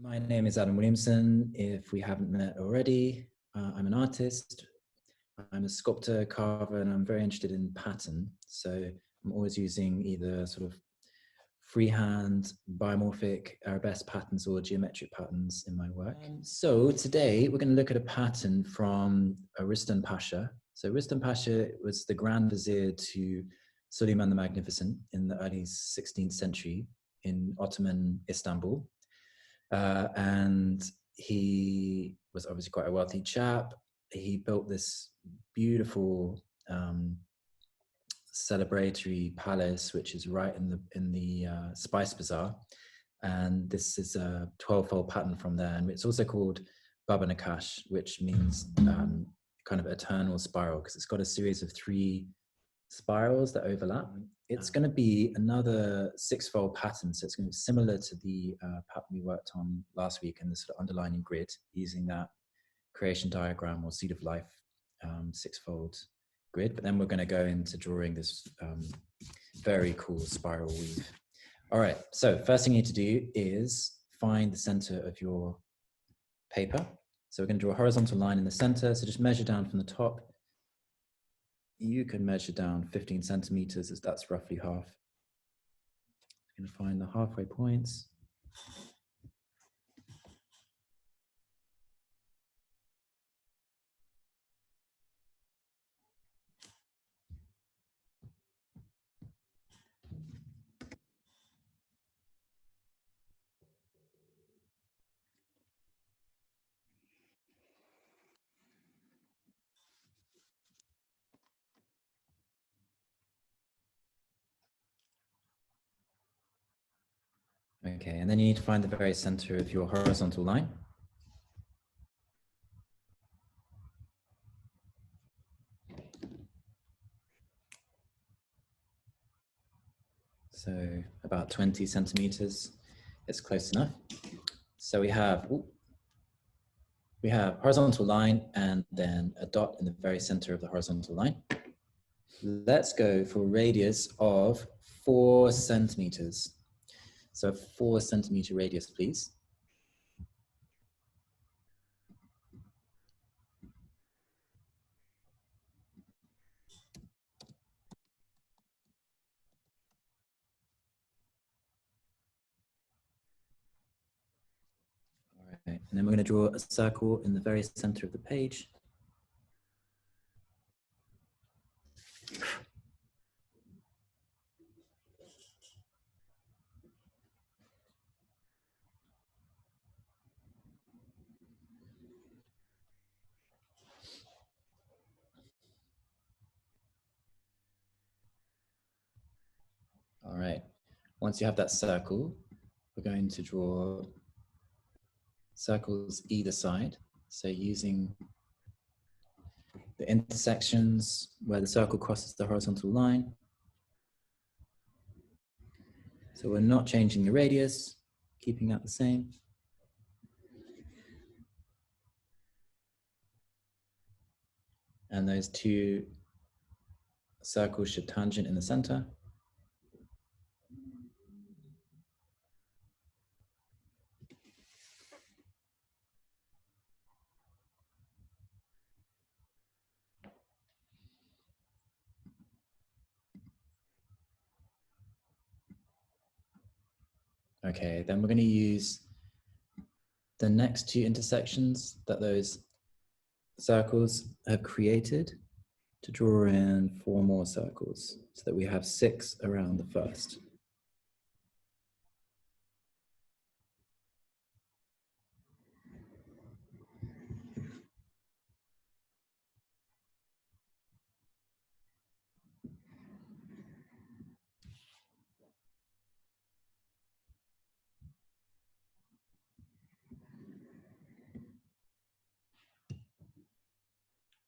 My name is Adam Williamson. If we haven't met already, I'm an artist. I'm a sculptor, carver, and I'm very interested in pattern. So I'm always using either sort of freehand, biomorphic, arabesque patterns or geometric patterns in my work. So today we're going to look at a pattern from Rustam Pasha. So Rustam Pasha was the Grand Vizier to Suleiman the Magnificent in the early 16th century in Ottoman Istanbul. And he was obviously quite a wealthy chap. He built this beautiful celebratory palace, which is right in the Spice Bazaar, and this is a 12-fold pattern from there. And it's also called Baba Nakkash, which means kind of eternal spiral, because it's got a series of 3 spirals that overlap. It's going to be another 6-fold pattern, so it's going to be similar to the pattern we worked on last week in the sort of underlining grid, using that creation diagram or seed of life 6-fold grid. But then we're going to go into drawing this very cool spiral weave. All right, so first thing you need to do is find the center of your paper. So we're going to draw a horizontal line in the center, so just measure down from the top. You can measure down 15 centimeters, as that's roughly half. You're going to find the halfway points. Okay, and then you need to find the very center of your horizontal line. So about 20 centimeters is close enough. So we have horizontal line and then a dot in the very center of the horizontal line. Let's go for a radius of 4 centimeters. So 4 centimeter radius, please. All right, and then we're going to draw a circle in the very center of the page. All right, once you have that circle, we're going to draw circles either side. So using the intersections where the circle crosses the horizontal line. So we're not changing the radius, keeping that the same. And those 2 circles should tangent in the center. Okay, then we're going to use the next 2 intersections that those circles have created to draw in 4 more circles, so that we have 6 around the first.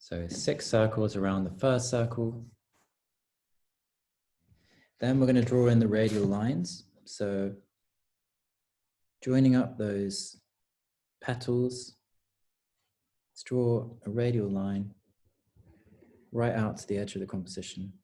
So 6 circles around the first circle. Then we're going to draw in the radial lines. So joining up those petals, let's draw a radial line right out to the edge of the composition.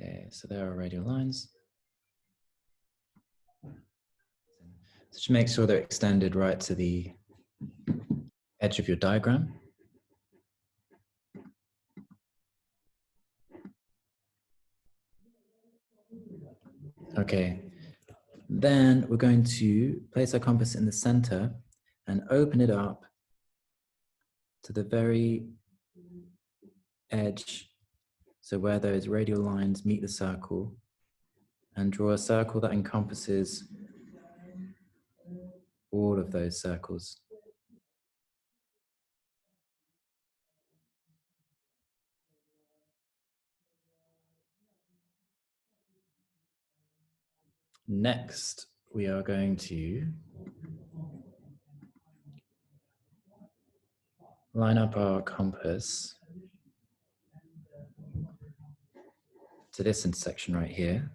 Okay, so there are radial lines. So just make sure they're extended right to the edge of your diagram. Okay, then we're going to place our compass in the center and open it up to the very edge, so where those radial lines meet the circle, and draw a circle that encompasses all of those circles. Next, we are going to line up our compass to this intersection right here.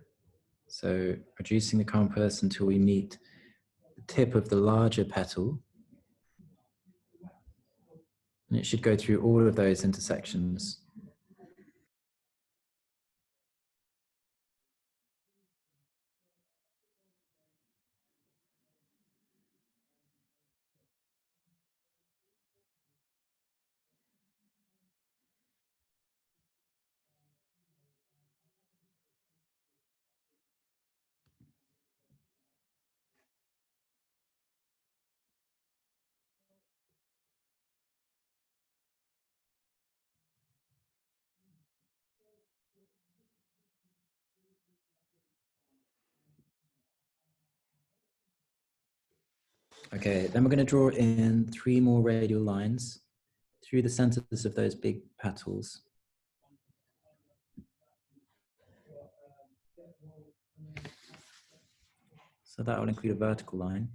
So reducing the compass until we meet the tip of the larger petal. And it should go through all of those intersections. Okay, then we're going to draw in 3 more radial lines through the centers of those big petals. So that will include a vertical line.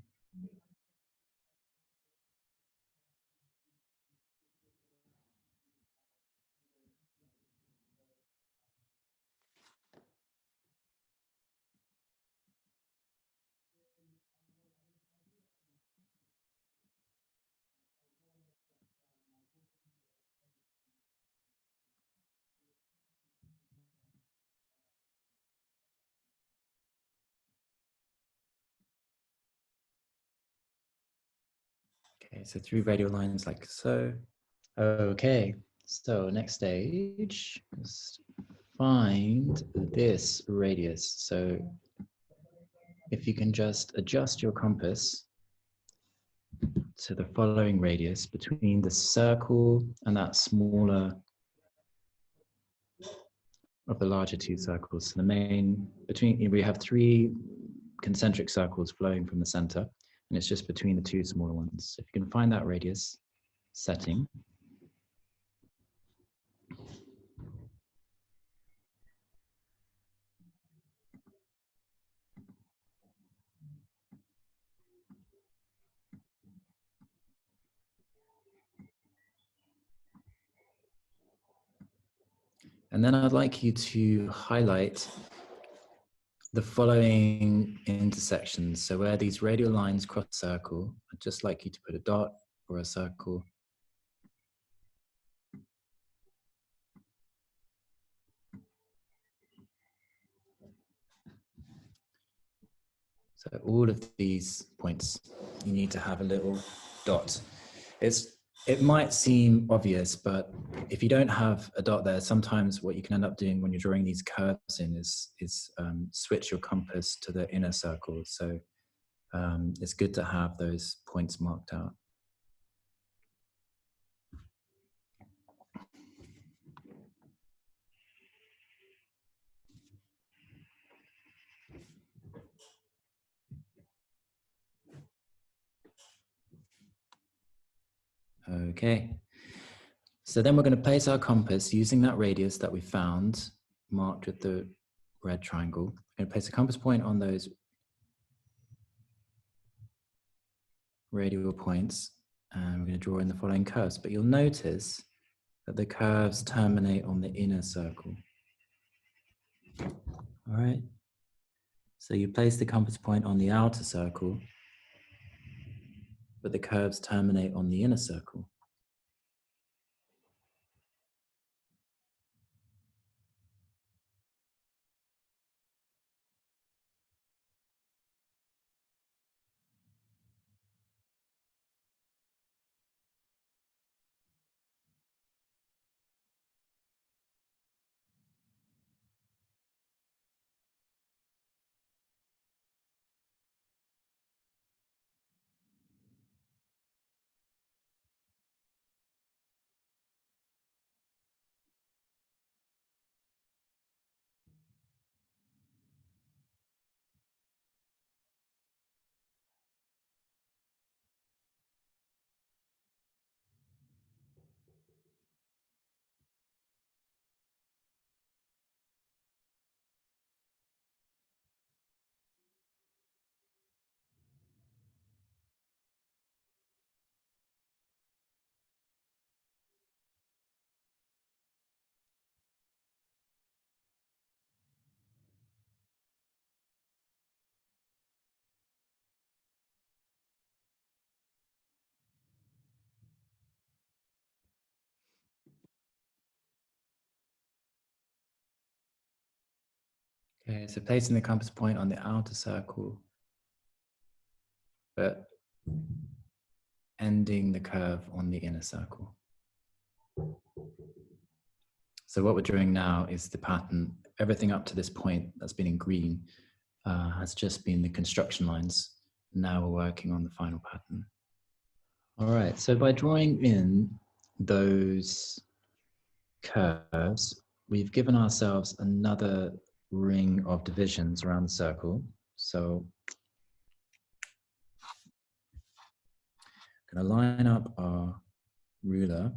Okay, so 3 radial lines like so. Okay, so next stage is find this radius. So if you can just adjust your compass to the following radius between the circle and that smaller of the larger 2 circles. So the main, between, we have 3 concentric circles flowing from the center, and it's just between the 2 smaller ones. So if you can find that radius setting, and then I'd like you to highlight the following intersections. So where these radial lines cross a circle, I'd just like you to put a dot or a circle. So all of these points, you need to have a little dot. It might seem obvious, but if you don't have a dot there, sometimes what you can end up doing when you're drawing these curves in is switch your compass to the inner circle. So it's good to have those points marked out. Okay. So then we're going to place our compass using that radius that we found, marked with the red triangle. We're going to place a compass point on those radial points, and we're going to draw in the following curves. But you'll notice that the curves terminate on the inner circle. All right. So you place the compass point on the outer circle, but the curves terminate on the inner circle. Okay, so placing the compass point on the outer circle, but ending the curve on the inner circle. So what we're doing now is the pattern, everything up to this point that's been in green has just been the construction lines. Now we're working on the final pattern. All right, so by drawing in those curves, we've given ourselves another ring of divisions around the circle. So I'm going to line up our ruler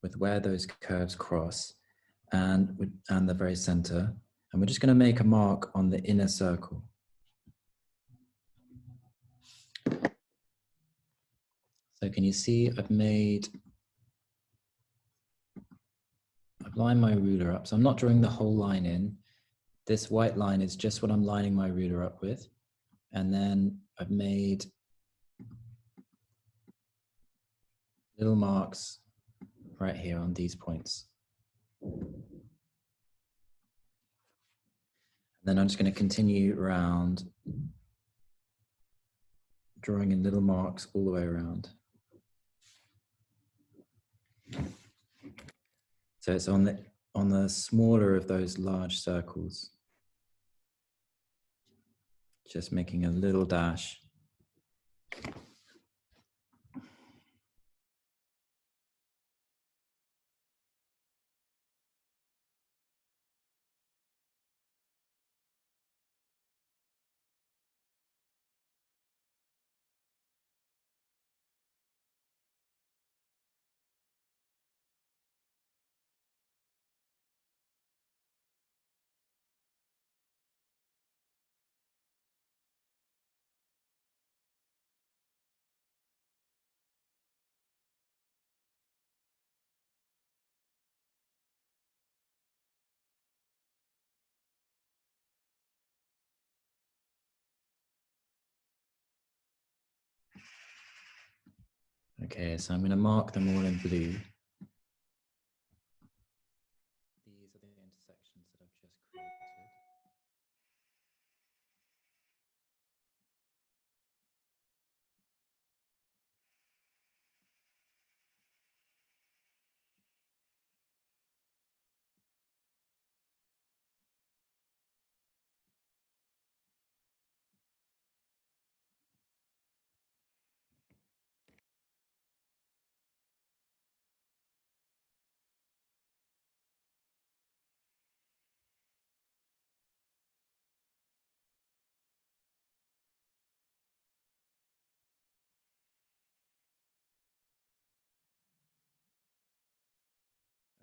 with where those curves cross and the very center. And we're just going to make a mark on the inner circle. So can you see I've lined my ruler up. So I'm not drawing the whole line in. This white line is just what I'm lining my ruler up with. And then I've made little marks right here on these points. Then I'm just going to continue around, drawing in little marks all the way around. So it's on the smaller of those large circles. Just making a little dash. Okay, so I'm going to mark them all in blue. These are the intersections that I've just created.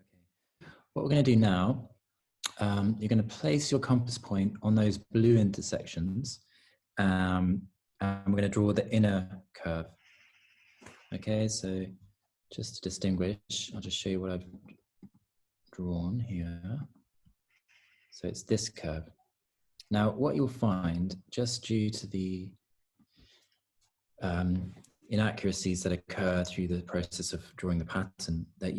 Okay. What we're going to do now, you're going to place your compass point on those blue intersections, and we're going to draw the inner curve. Okay, so just to distinguish, I'll just show you what I've drawn here. So it's this curve. Now, what you'll find, just due to the inaccuracies that occur through the process of drawing the pattern, that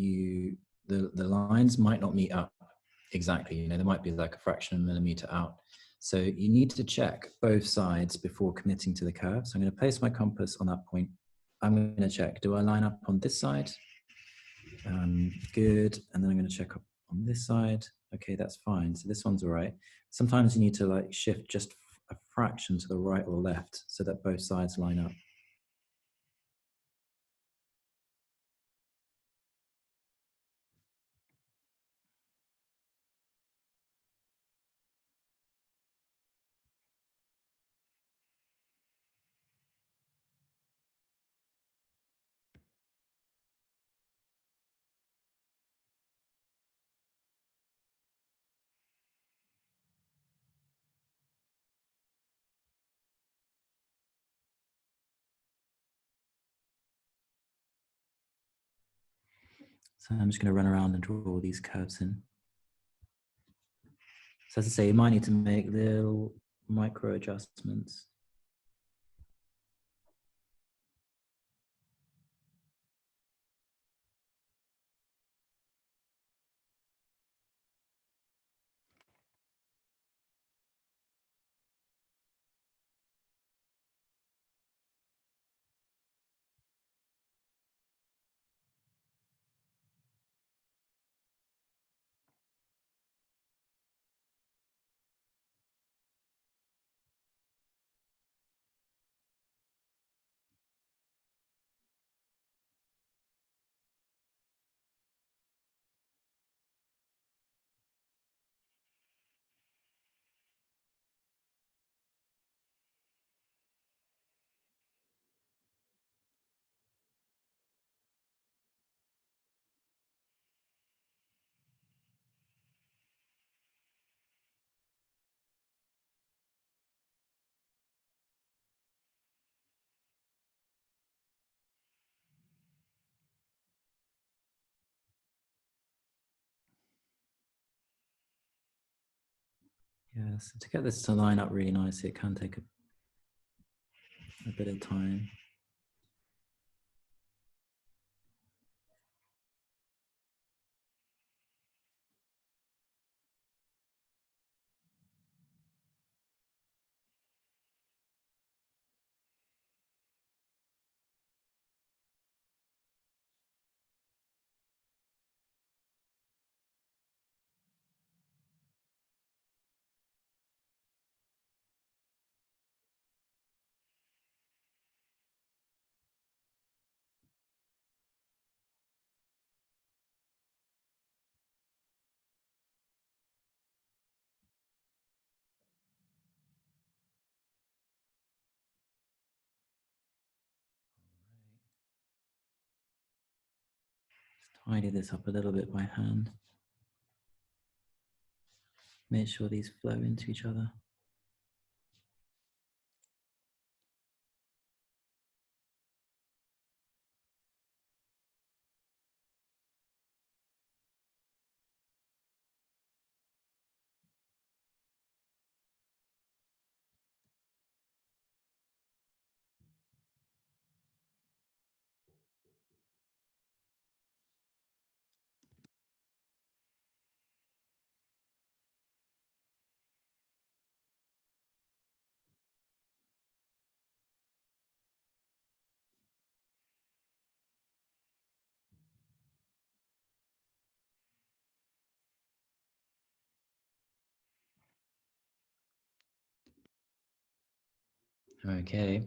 the lines might not meet up exactly. You know, there might be like a fraction of a millimeter out. So you need to check both sides before committing to the curve. So I'm going to place my compass on that point. I'm going to check, do I line up on this side? Good. And then I'm going to check up on this side. Okay, that's fine. So this one's all right. Sometimes you need to like shift just a fraction to the right or left so that both sides line up. So I'm just going to run around and draw all these curves in. So as I say, you might need to make little micro adjustments. Yeah, so to get this to line up really nicely, it can take a bit of time. Tidy this up a little bit by hand. Make sure these flow into each other. Okay,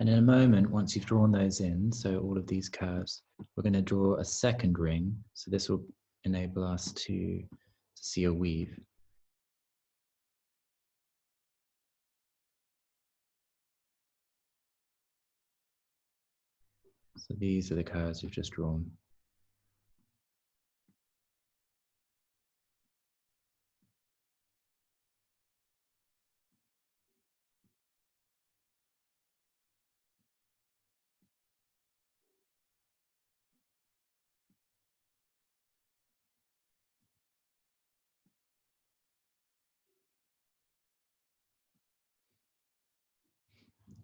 and in a moment, once you've drawn those in, so all of these curves, we're going to draw a second ring. So this will enable us to see a weave. So these are the curves we've just drawn.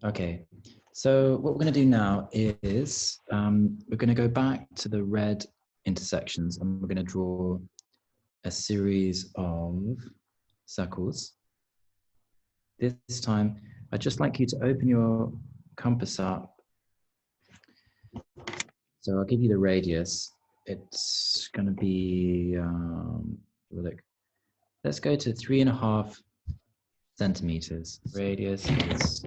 Okay, so what we're going to do now is we're going to go back to the red intersections and we're going to draw a series of circles. This time, I'd just like you to open your compass up. So I'll give you the radius. It's going to be, let's go to 3.5 centimeters. Radius is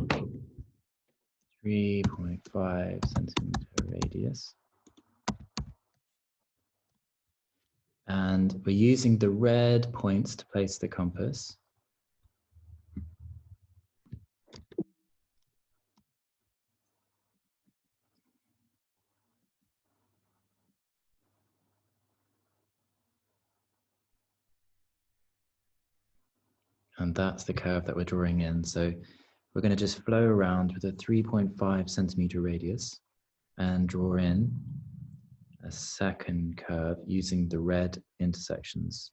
3.5 centimeter radius. And we're using the red points to place the compass. And that's the curve that we're drawing in. So we're going to just flow around with a 3.5 centimeter radius and draw in a second curve using the red intersections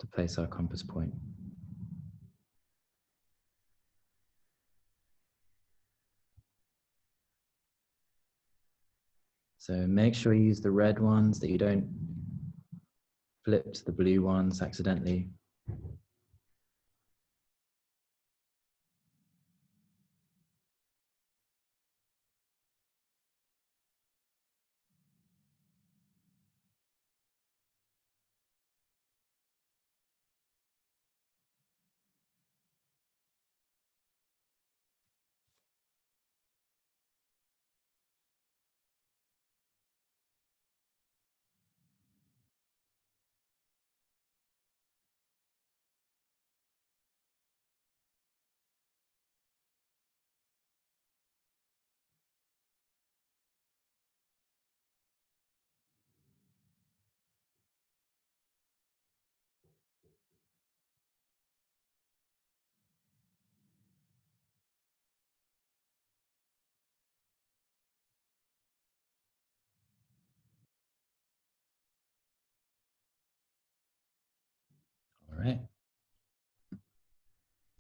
to place our compass point. So make sure you use the red ones, that you don't flip to the blue ones accidentally.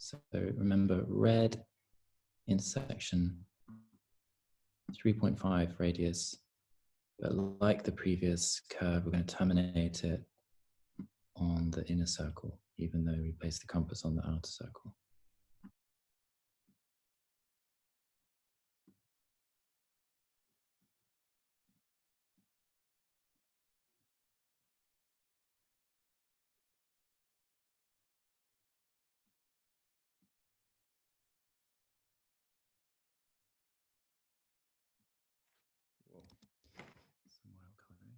So remember, red intersection, 3.5 radius, but like the previous curve, we're going to terminate it on the inner circle, even though we place the compass on the outer circle. Some wild coloring.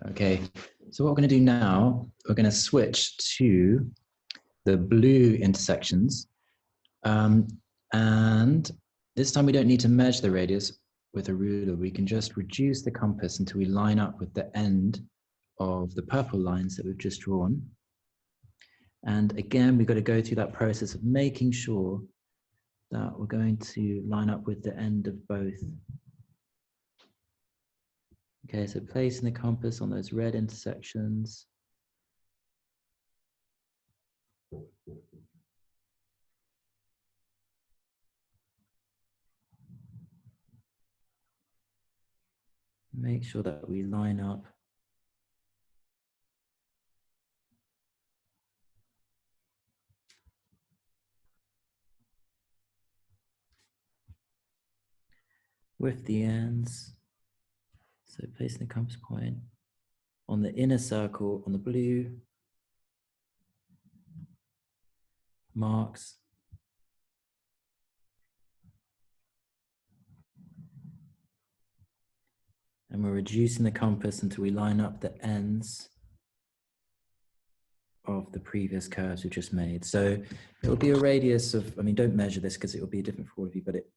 Okay, so what we're going to do now, we're going to switch to the blue intersections. And this time we don't need to measure the radius with a ruler. We can just reduce the compass until we line up with the end of the purple lines that we've just drawn. And again, we've got to go through that process of making sure that we're going to line up with the end of both. Okay, so placing the compass on those red intersections. Make sure that we line up with the ends. So placing the compass point on the inner circle on the blue marks. And we're reducing the compass until we line up the ends of the previous curves we just made. So it'll be a radius of, I mean, don't measure this because it will be different for all of you, but it,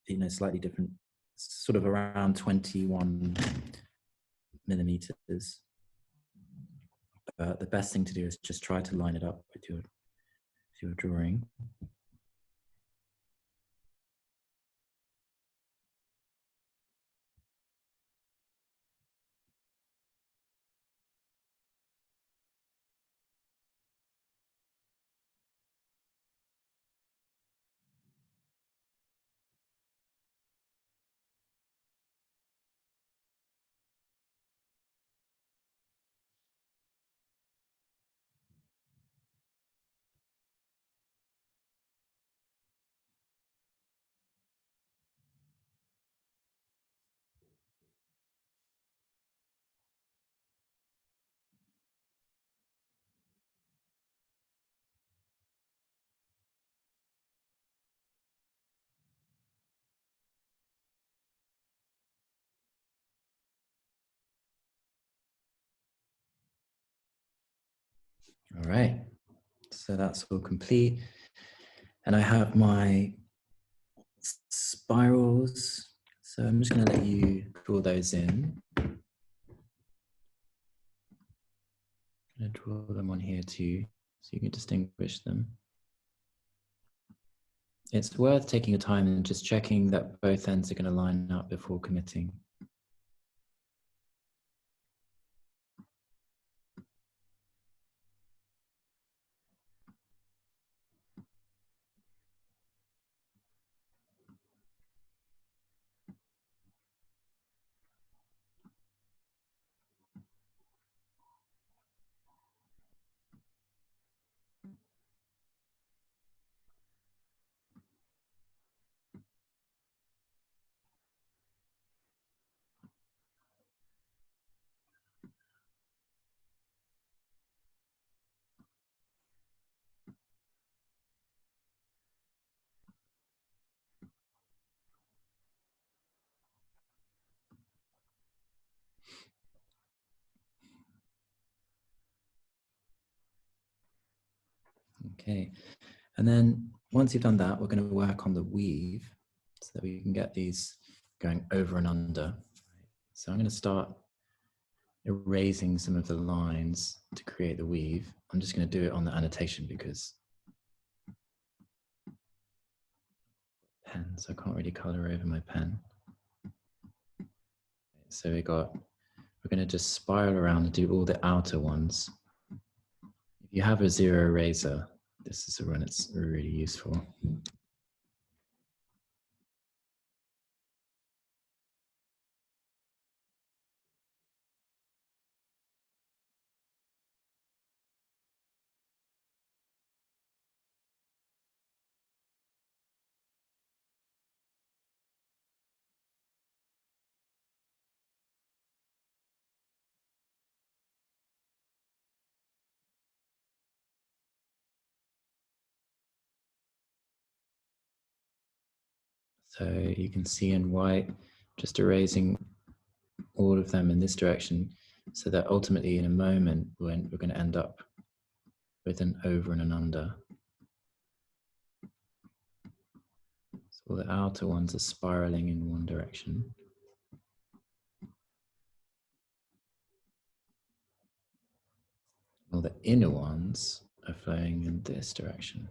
you know, slightly different, sort of around 21 millimeters. But the best thing to do is just try to line it up with your drawing. All right, so that's all complete. And I have my spirals. So I'm just going to let you draw those in. I'm going to draw them on here too, so you can distinguish them. It's worth taking your time and just checking that both ends are going to line up before committing. Okay, and then once you've done that, we're going to work on the weave so that we can get these going over and under. So I'm going to start erasing some of the lines to create the weave. I'm just going to do it on the annotation because pen, so I can't really color over my pen. So we're going to just spiral around and do all the outer ones. If you have a zero eraser, this is when it's really useful. So you can see in white, just erasing all of them in this direction, so that ultimately in a moment when we're going to end up with an over and an under. So all the outer ones are spiraling in one direction. All the inner ones are flowing in this direction.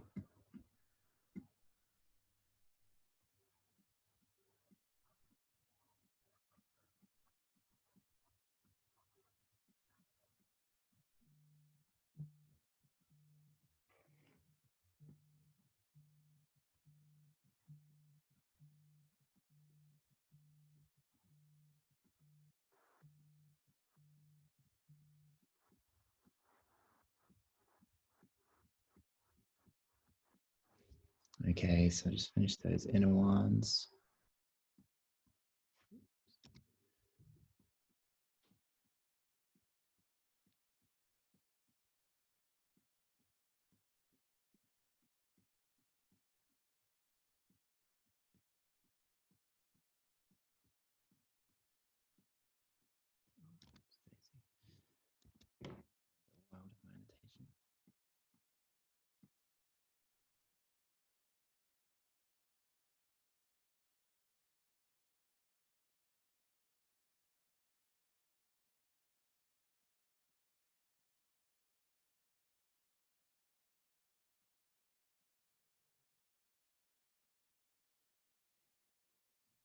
Okay, so just finish those inner ones.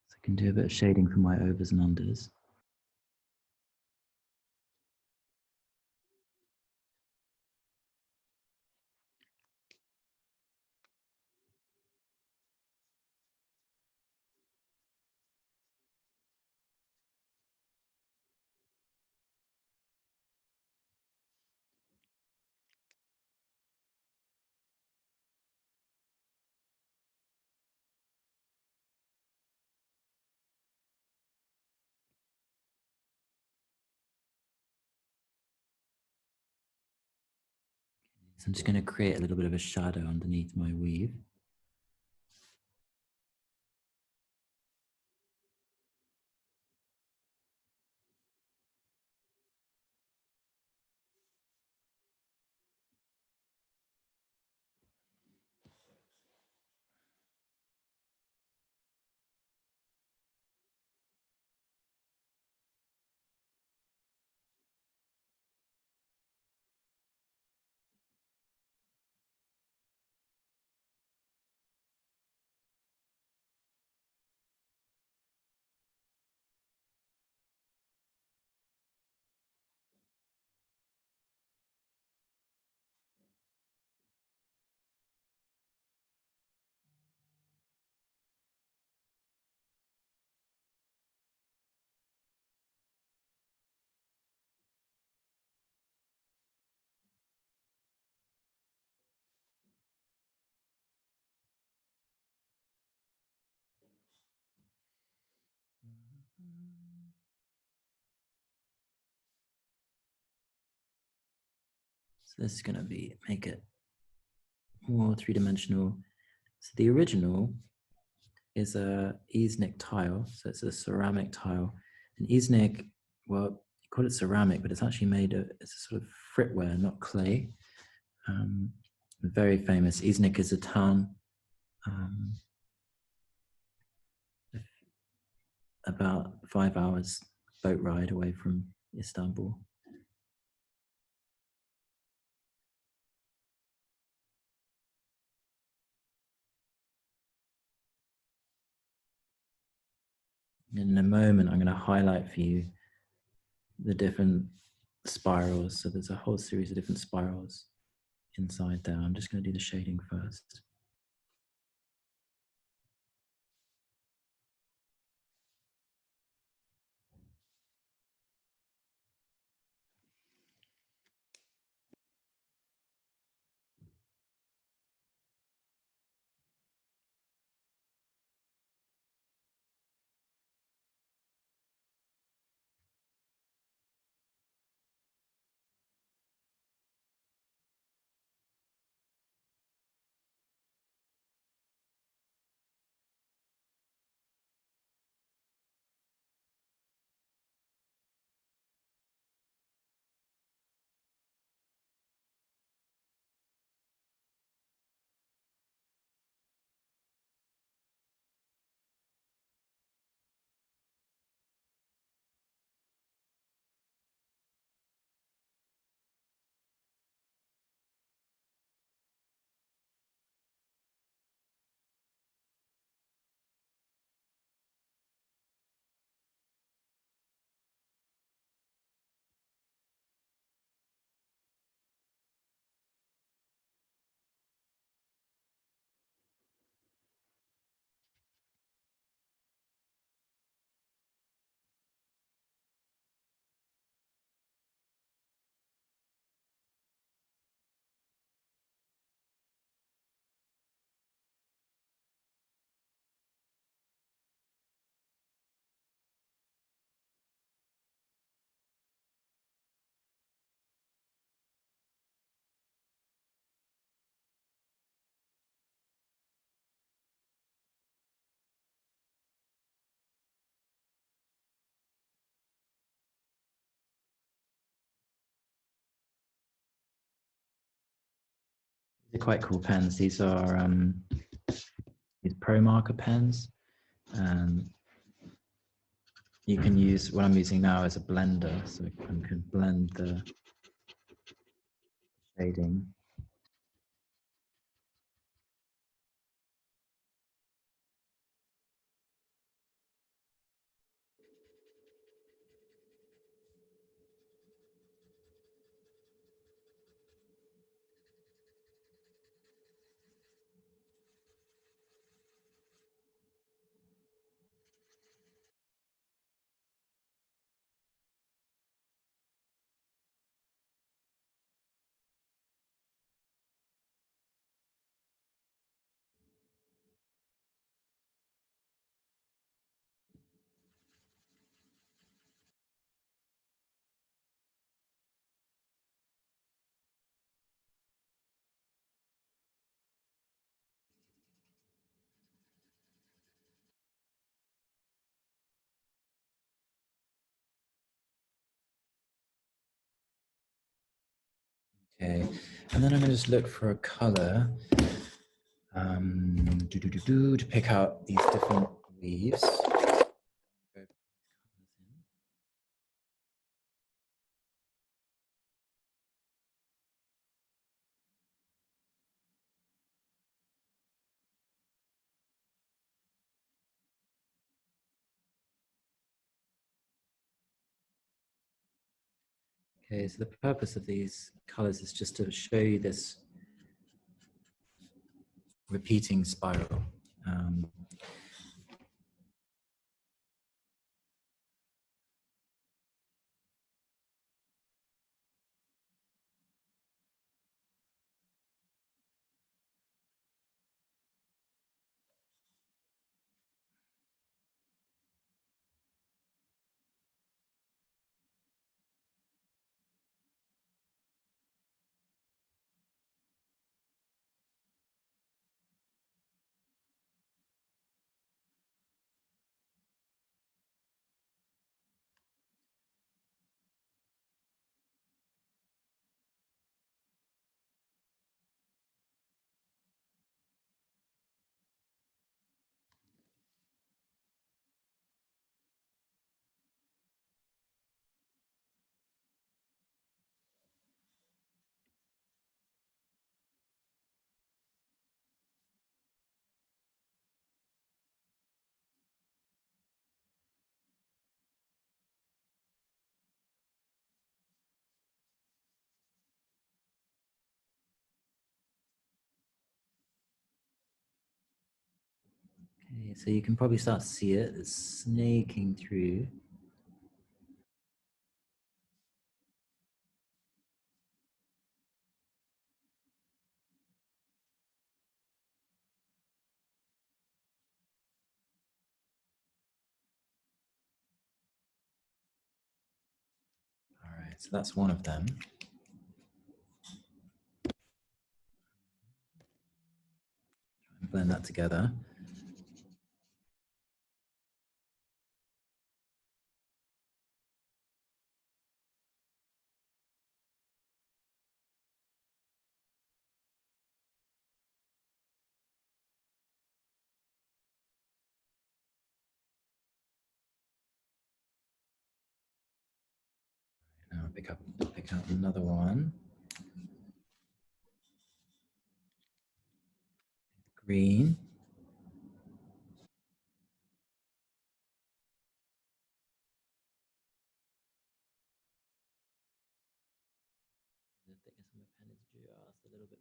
So I can do a bit of shading for my overs and unders. So I'm just going to create a little bit of a shadow underneath my weave. So this is going to make it more three-dimensional. So the original is a Easnick tile. So it's a ceramic tile. And Easnick, well, you call it ceramic, but it's actually made of, it's a sort of fritware, not clay. very famous. Iznik is a town about 5 hours boat ride away from Istanbul. In a moment, I'm going to highlight for you the different spirals. So there's a whole series of different spirals inside there. I'm just going to do the shading first. They're quite cool pens. These are these Pro Marker pens, and you can use what I'm using now as a blender, so I can blend the shading. Okay, and then I'm going to just look for a color to pick out these different weaves. Okay, so the purpose of these colors is just to show you this repeating spiral. Okay, so you can probably start to see it. It's snaking through. All right, so that's one of them. Blend that together. Now pick up another one. Green. The thickness of my pen is just a little bit.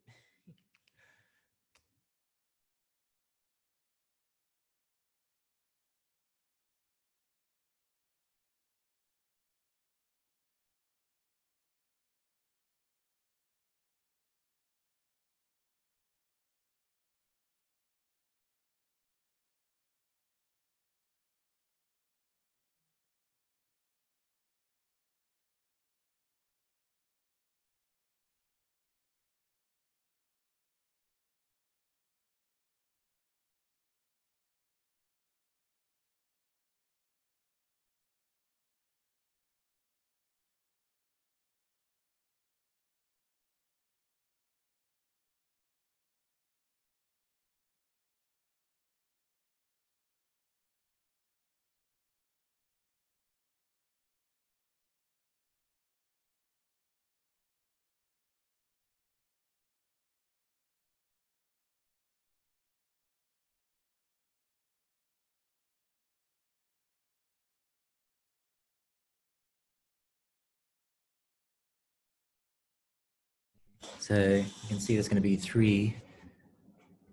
So you can see there's going to be 3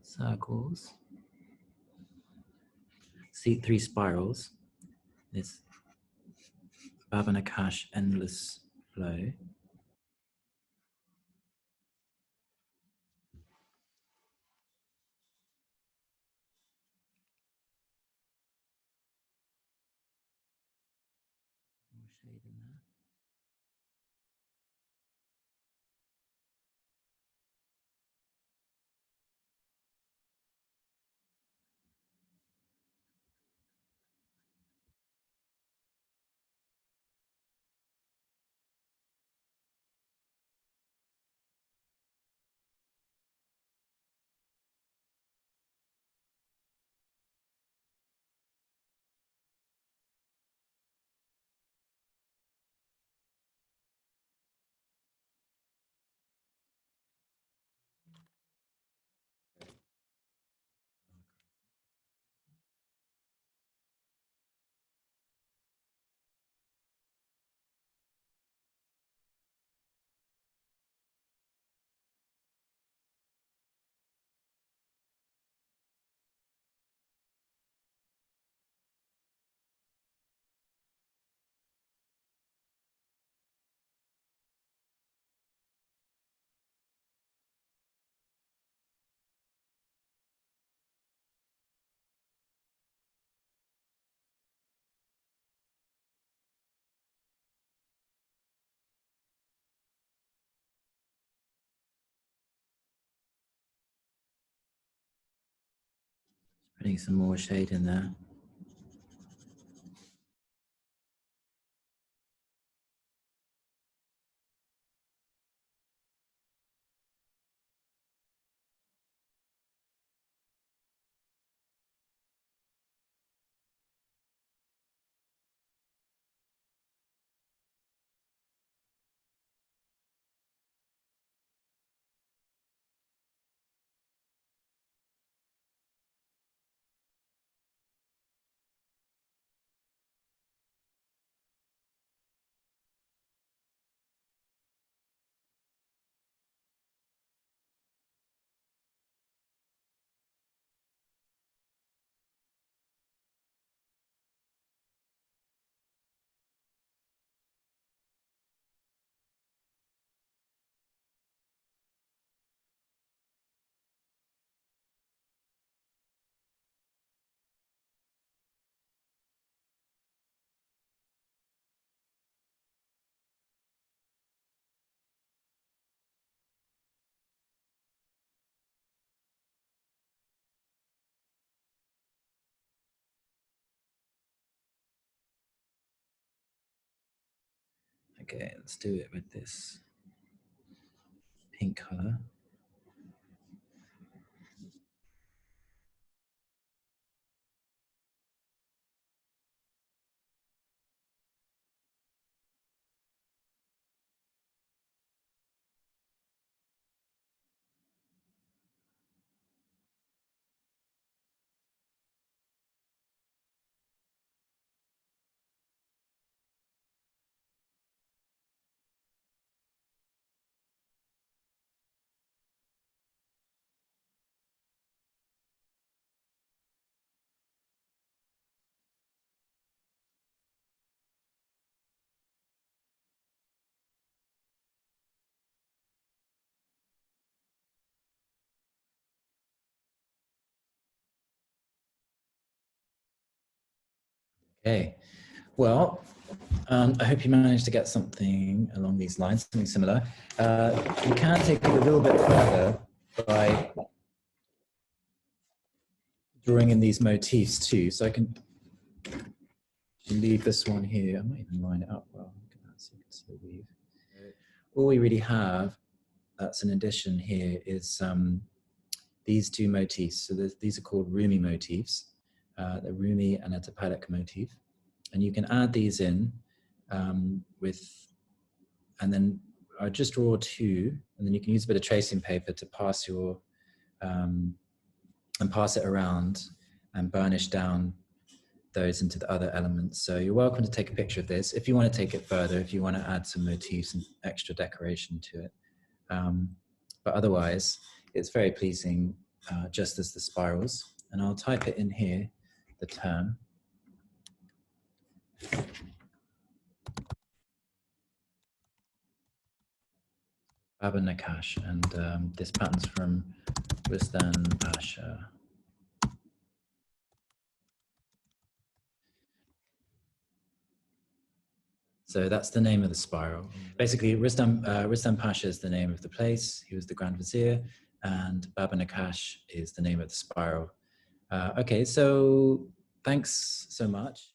circles. See 3 spirals. This Baba Nakkash endless flow. More shade in there. Putting some more shade in there. Okay, let's do it with this pink color. Okay, well, I hope you managed to get something along these lines, something similar. You can take it a little bit further by drawing in these motifs too. So I can leave this one here. I might even line it up well. Look at that, so you can see the weave. All we really have that's an addition here is these two motifs. So these are called Rumi motifs, the Rumi and a Tapalik motif. And you can add these in and then I just draw two, and then you can use a bit of tracing paper to pass your, and pass it around and burnish down those into the other elements. So you're welcome to take a picture of this. If you want to take it further, if you want to add some motifs and extra decoration to it. But otherwise, it's very pleasing, just as the spirals. And I'll type it in here, the term. Baba Nakkash, and this pattern's from Rustan Pasha. So that's the name of the spiral. Basically, Rustam Pasha is the name of the place. He was the Grand Vizier, and Baba Nakkash is the name of the spiral. Okay, so thanks so much.